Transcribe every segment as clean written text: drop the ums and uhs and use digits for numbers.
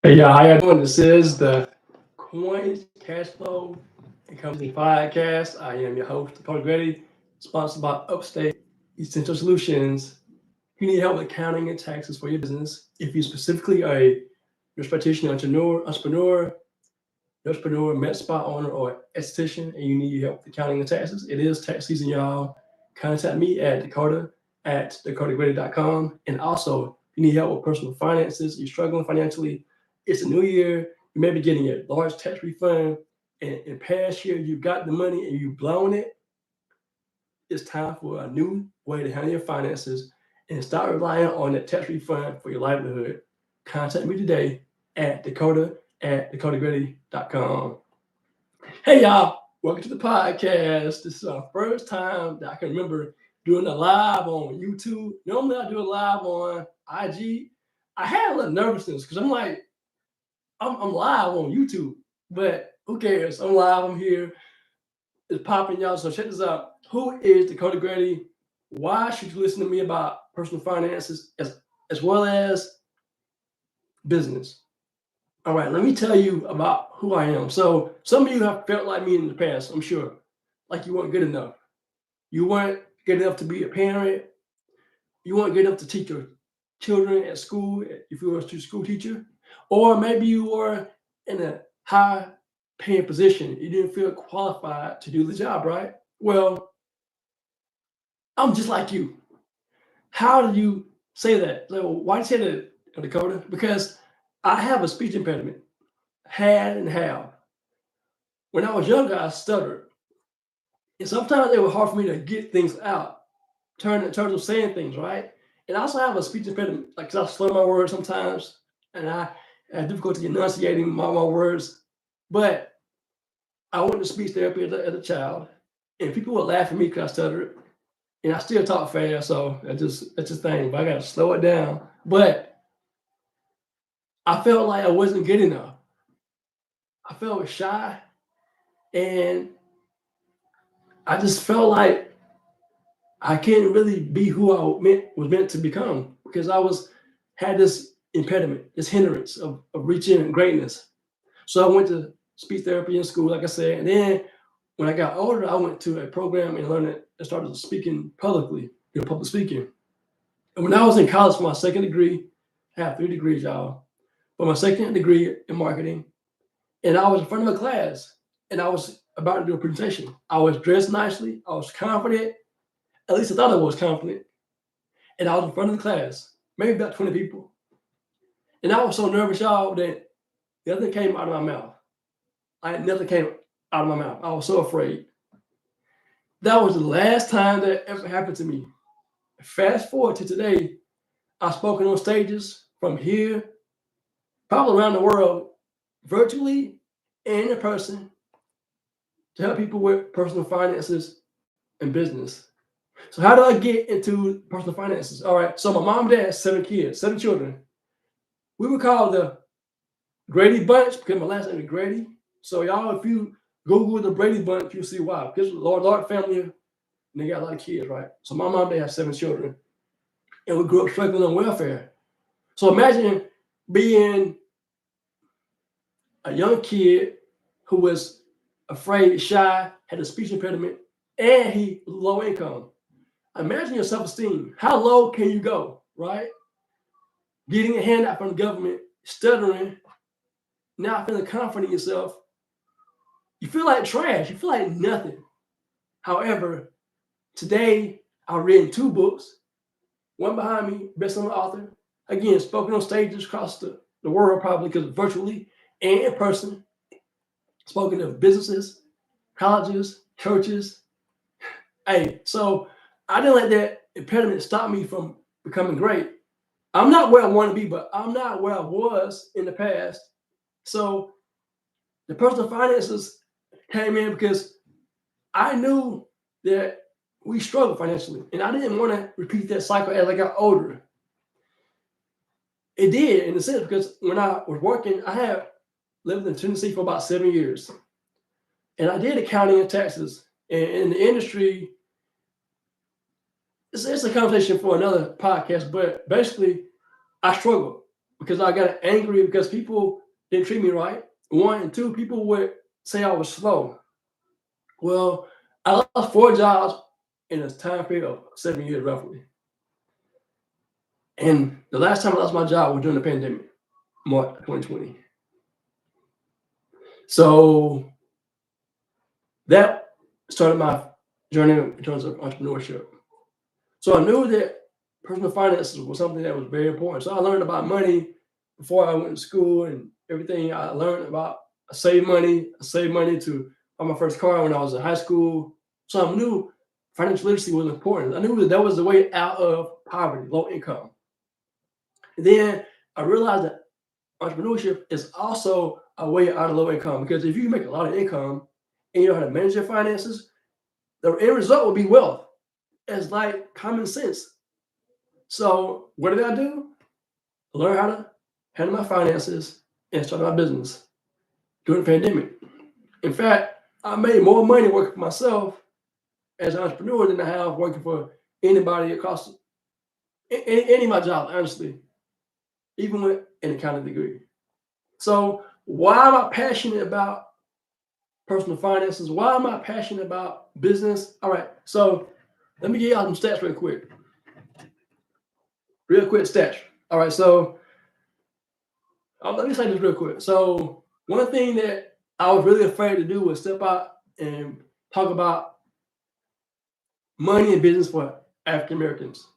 Hey y'all, how y'all doing? This is the Coins, Cashflow, and Company Podcast. I am your host, Dakota Grady, sponsored by Upstate Essential Solutions. If you need help with accounting and taxes for your business, if you're specifically a nurse practitioner, entrepreneur, med spa owner, or esthetician, and you need help with accounting and taxes, it is tax season, y'all. Contact me at dakotagrady.com. And also, if you need help with personal finances, you're struggling financially, it's a new year, you may be getting a large tax refund, and in past year you got the money and you've blown it. It's time for a new way to handle your finances and start relying on that tax refund for your livelihood. Contact me today at dakotagrady.com. Hey y'all, welcome to the podcast. This is our first time that I can remember doing a live on YouTube. Normally I do a live on IG. I had a little nervousness because I'm like, I'm live on YouTube, but who cares? I'm live, I'm here. It's popping, y'all. So check this out. Who is Dakota Grady? Why should you listen to me about personal finances as well as business? All right, let me tell you about who I am. So some of you have felt like me in the past, I'm sure. Like you weren't good enough. You weren't good enough to be a parent. You weren't good enough to teach your children at school if you were a school teacher. Or maybe you were in a high paying position. You didn't feel qualified to do the job, right? Well, I'm just like you. How do you say that? So why do you say that, Dakota? Because I have a speech impediment, had and have. When I was younger, I stuttered. And sometimes it was hard for me to get things out, in terms of saying things, right? And I also have a speech impediment, like 'cause I slur my words sometimes, and I have difficulty enunciating my words. But I went to speech therapy as a child, and people would laugh at me because I stuttered, and I still talk fast, so that's just thing. But I gotta slow it down. But I felt like I wasn't good enough. I felt shy, and I just felt like I can't really be who was meant to become because had this impediment, this hindrance of reaching greatness. So I went to speech therapy in school, like I said, and then when I got older, I went to a program and learned it and started speaking publicly, public speaking. And when I was in college for my second degree, I have 3 degrees, y'all, but my second degree in marketing, and I was in front of a class and I was about to do a presentation. I was dressed nicely, I was confident, at least I thought I was confident, and I was in front of the class, maybe about 20 people. And I was so nervous, y'all, that nothing came out of my mouth. Nothing came out of my mouth. I was so afraid. That was the last time that ever happened to me. Fast forward to today, I've spoken on stages from here, probably around the world, virtually and in person, to help people with personal finances and business. So how do I get into personal finances? All right. So my mom and dad has 7 kids, 7 children. We were called the Grady Bunch because my last name is Grady. So y'all, if you Google the Brady Bunch, you'll see why. Because large family, and they got a lot of kids, right? So my mom and dad have 7 children, and we grew up struggling on welfare. So imagine being a young kid who was afraid, shy, had a speech impediment, and he was low income. Imagine your self-esteem. How low can you go, right? Getting a handout from the government, stuttering, not feeling confident in yourself. You feel like trash. You feel like nothing. However, today I've written 2 books, one behind me, best-selling author. Again, spoken on stages across the world, probably because virtually and in person. Spoken to businesses, colleges, churches. Hey, so I didn't let that impediment stop me from becoming great. I'm not where I want to be, but I'm not where I was in the past. So the personal finances came in because I knew that we struggled financially, and I didn't want to repeat that cycle as I got older. It did, in a sense, because when I was working, I had lived in Tennessee for about 7 years, and I did accounting and taxes. And in the industry, it's a conversation for another podcast, but basically, I struggled. because I got angry because people didn't treat me right. One, and two, people would say I was slow. Well, I lost 4 jobs in a time period of 7 years roughly. And the last time I lost my job was during the pandemic, March 2020. So that started my journey in terms of entrepreneurship. So I knew that personal finances was something that was very important. So I learned about money before I went to school and everything. I learned about I saved money to buy my first car when I was in high school. So I knew financial literacy was important. I knew that was the way out of poverty, low income. And then I realized that entrepreneurship is also a way out of low income, because if you make a lot of income and you know how to manage your finances, the end result will be wealth. It's like common sense. So what did I do? Learn how to handle my finances and start my business during the pandemic. In fact, I made more money working for myself as an entrepreneur than I have working for anybody across any of my jobs, honestly, even with an accounting degree. So why am I passionate about personal finances? Why am I passionate about business? All right, so let me give y'all some stats real quick. Real quick stats. All right, so let me say this real quick. So one thing that I was really afraid to do was step out and talk about money and business for African Americans.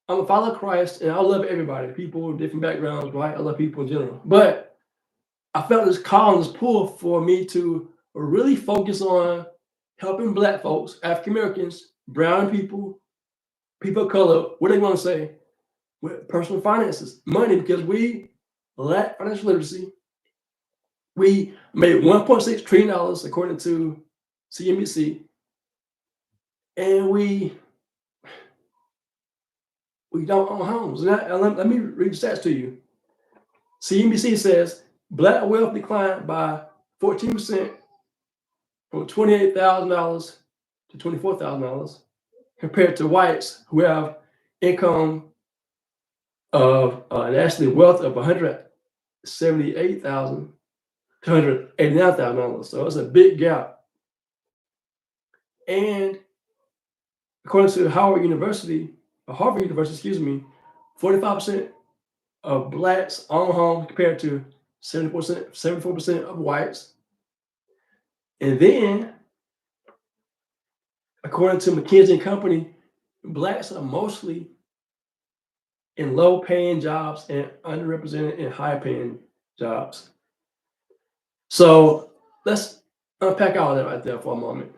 I'm a follower of Christ and I love everybody, people with different backgrounds, right? I love people in general. But I felt this call and this pull for me to really focus on helping Black folks, African Americans, brown people, people of color, what do they want to say, with personal finances, money, because we lack financial literacy. We made $1.6 trillion according to CNBC, and we don't own homes. Let me read the stats to you. CNBC says Black wealth declined by 14% from $28,000 to $24,000 compared to whites who have income of actually wealth of $178,000 to $189,000. So it's a big gap. And according to Harvard University, 45% of Blacks own homes compared to 74% of whites. And then, according to McKinsey and Company, Blacks are mostly in low-paying jobs and underrepresented in high-paying jobs. So let's unpack all that right there for a moment.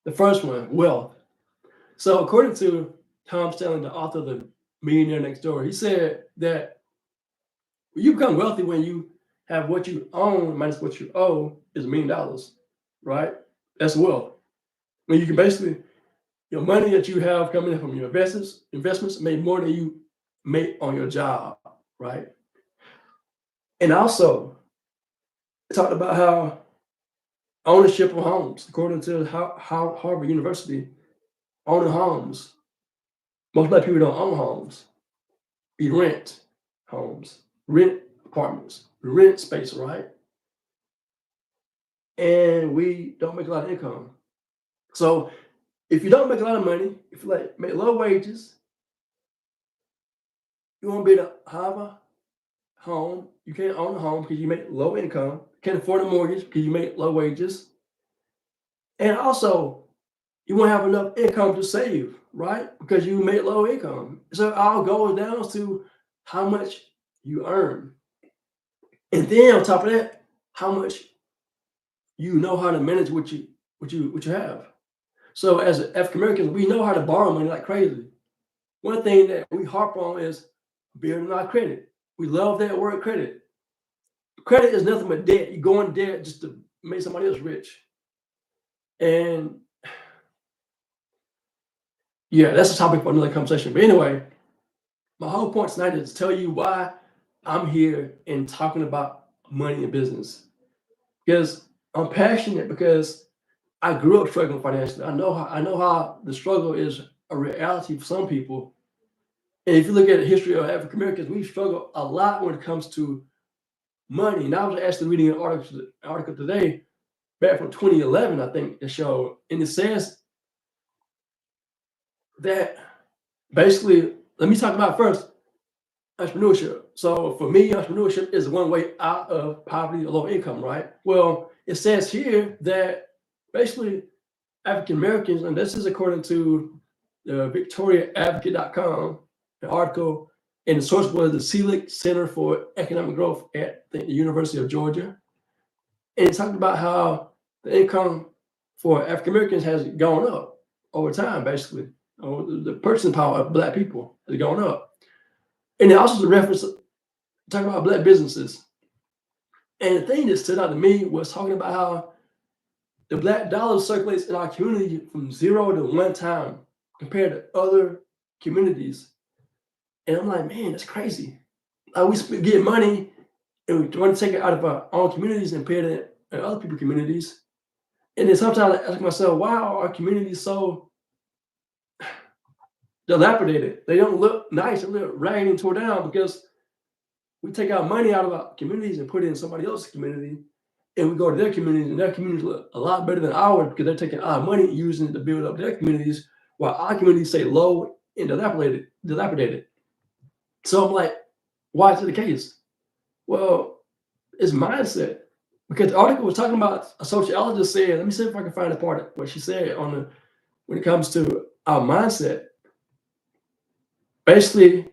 The first one, wealth. So according to Tom Stanley, the author of The Millionaire Next Door, he said that you become wealthy when you have what you own minus what you owe is $1 million, right? That's wealth. When you can basically, your money that you have coming in from your investments made more than you make on your job, right? And also, it talked about how ownership of homes, according to how Harvard University, owning homes, most Black people don't own homes. We rent homes, rent apartments, rent space, right? And we don't make a lot of income. So if you don't make a lot of money, if you make low wages, you won't be able to have a home. You can't own a home because you make low income. Can't afford a mortgage because you make low wages. And also, you won't have enough income to save, right? Because you make low income. So it all goes down to how much you earn. And then on top of that, how much you know how to manage what you have. So as African Americans, we know how to borrow money like crazy. One thing that we harp on is building our credit. We love that word credit. Credit is nothing but debt. You go in debt just to make somebody else rich. And yeah, that's a topic for another conversation. But anyway, my whole point tonight is to tell you why I'm here and talking about money and business. Because I'm passionate, because I grew up struggling financially. I know how the struggle is a reality for some people. And if you look at the history of African Americans, we struggle a lot when it comes to money. And I was actually reading an article today back from 2011, I think, that showed, and it says that basically, let me talk about first entrepreneurship. So for me, entrepreneurship is one way out of poverty or low income, right? Well, it says here that basically African Americans, and this is according to the VictoriaAdvocate.com, an article, and the source was the Selig Center for Economic Growth at the University of Georgia. And it talked about how the income for African Americans has gone up over time, basically. The purchasing power of Black people has gone up. And it also is a reference talking about Black businesses. And the thing that stood out to me was talking about how the Black dollar circulates in our community from 0 to 1 time compared to other communities. And I'm like, man, that's crazy. We get money and we want to take it out of our own communities and pay it in other people's communities. And then sometimes I ask myself, why are our communities so dilapidated? They don't look nice, they look ragged and tore down because we take our money out of our communities and put it in somebody else's community, and we go to their communities, and their communities look a lot better than ours because they're taking our money and using it to build up their communities, while our communities stay low and dilapidated. So I'm like, why is it the case? Well, it's mindset. Because the article was talking about a sociologist said, let me see if I can find the part of what she said when it comes to our mindset. Basically,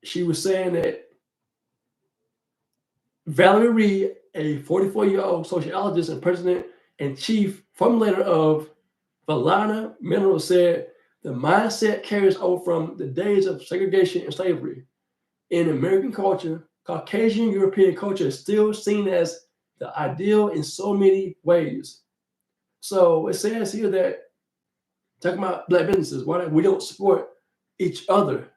she was saying that Valerie Reed, a 44-year-old sociologist and president and chief formulator of Valana Minerals, said the mindset carries over from the days of segregation and slavery. In American culture, Caucasian European culture is still seen as the ideal in so many ways. So it says here that talking about Black businesses, why we don't support each other.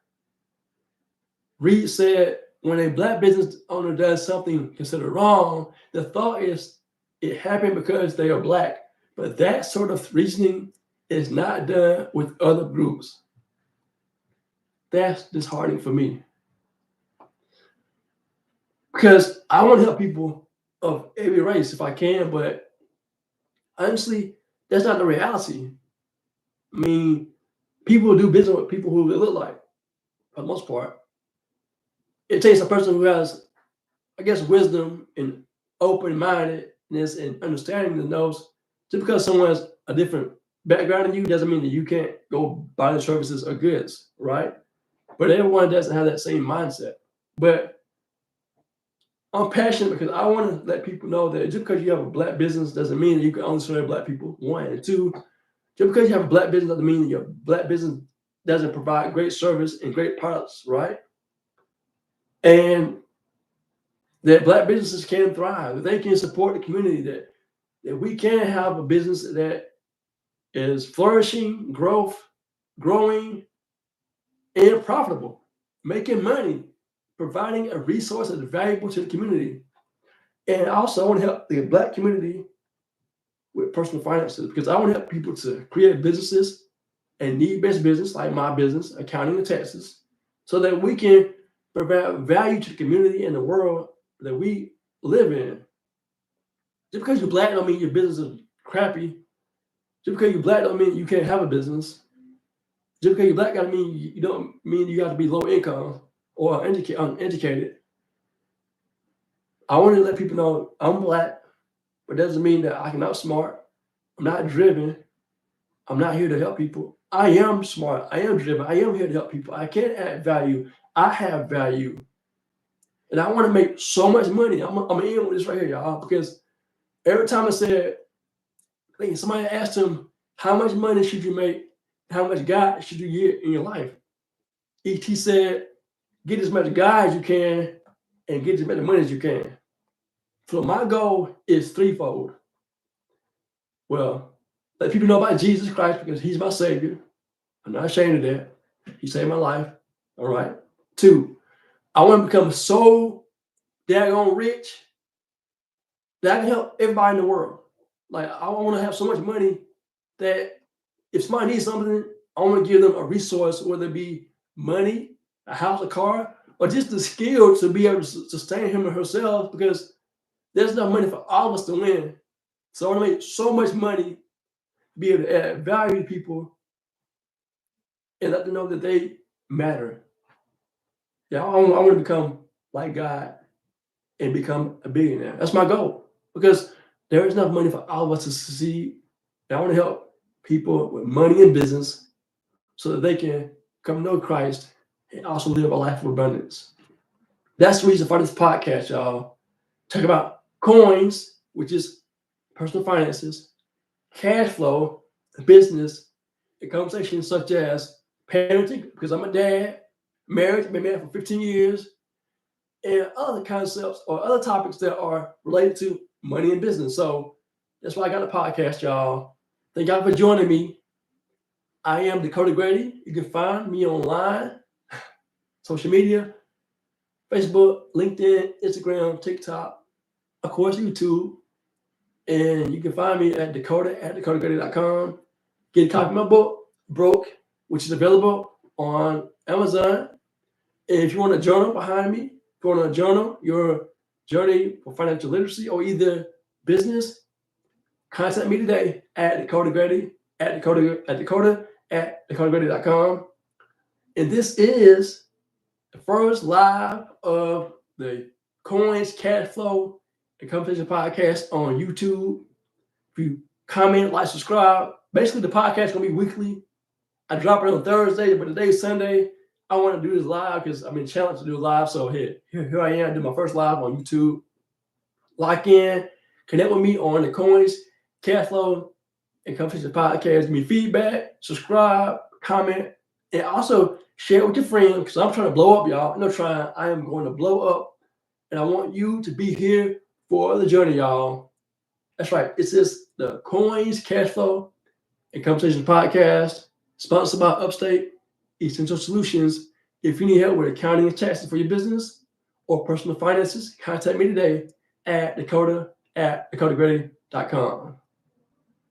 Reed said when a Black business owner does something considered wrong, the thought is it happened because they are Black. But that sort of reasoning is not done with other groups. That's disheartening for me. Because I want to help people of every race if I can, but honestly, that's not the reality. I mean, people do business with people who they look like, for the most part. It takes a person who has, I guess, wisdom and open-mindedness and understanding that knows just because someone has a different background than you doesn't mean that you can't go buy the services or goods, right? But everyone doesn't have that same mindset. But I'm passionate because I want to let people know that just because you have a Black business doesn't mean that you can only serve Black people. One, and two, just because you have a Black business doesn't mean that your Black business doesn't provide great service and great products, right? And that Black businesses can thrive, that they can support the community, that we can have a business that is flourishing, growing, and profitable, making money, providing a resource that is valuable to the community. And also, I want to help the Black community with personal finances because I want to help people to create businesses and need-based business like my business, accounting and taxes, so that we can provide value to the community and the world that we live in. Just because you're Black don't mean your business is crappy. Just because you're Black don't mean you can't have a business. Just because you're Black don't mean you don't mean you got to be low income or uneducated. I want to let people know I'm Black, but it doesn't mean that I can outsmart. I'm not driven. I'm not here to help people. I am smart. I am driven. I am here to help people. I can add value. I have value. And I want to make so much money. I'm in with this right here, y'all, because every time I think somebody asked him, how much money should you make? How much God should you get in your life? He said, get as much God as you can and get as much money as you can. So my goal is threefold. Well, let people know about Jesus Christ because he's my savior. I'm not ashamed of that. He saved my life. All right. Two, I want to become so daggone rich that I can help everybody in the world. Like I want to have so much money that if somebody needs something, I want to give them a resource, whether it be money, a house, a car, or just the skill to be able to sustain him or herself, because there's enough money for all of us to win. So I want to make so much money, be able to add value to people and let them know that they matter. Yeah, I want to become like God and become a billionaire. That's my goal, because there is enough money for all of us to succeed. And I want to help people with money and business so that they can come to know Christ and also live a life of abundance. That's the reason for this podcast, y'all. Talk about coins, which is personal finances, cash flow, business, and conversations such as parenting, because I'm a dad, marriage, been married for 15 years, and other concepts or other topics that are related to money and business. So that's why I got a podcast, y'all. Thank y'all for joining me. I am Dakota Grady. You can find me online, social media, Facebook, LinkedIn, Instagram, TikTok, of course, YouTube. And you can find me at dakotagrady.com. Get a copy of my book, Broke, which is available on Amazon. And if you want a journal behind me, if you want to journal your journey for financial literacy or either business, contact me today at Dakota Grady, at dakotagrady.com. And this is the first live of the Coins, Cash Flow, and Conversation podcast on YouTube. If you comment, like, subscribe, basically the podcast is going to be weekly. I drop it on Thursday, but today's Sunday. I want to do this live because I've been challenged to do it live. So here I am. I do my first live on YouTube. Lock in, connect with me on the Coins, Cash Flow, and Conversation podcast. Give me feedback, subscribe, comment, and also share it with your friends, because I'm trying to blow up, y'all. I'm not trying. I am going to blow up, and I want you to be here for the journey, y'all. That's right. It's just the Coins, Cash Flow, and Conversation podcast, sponsored by Upstate Essential Solutions. If you need help with accounting and taxes for your business or personal finances, contact me today at dakotagrady.com.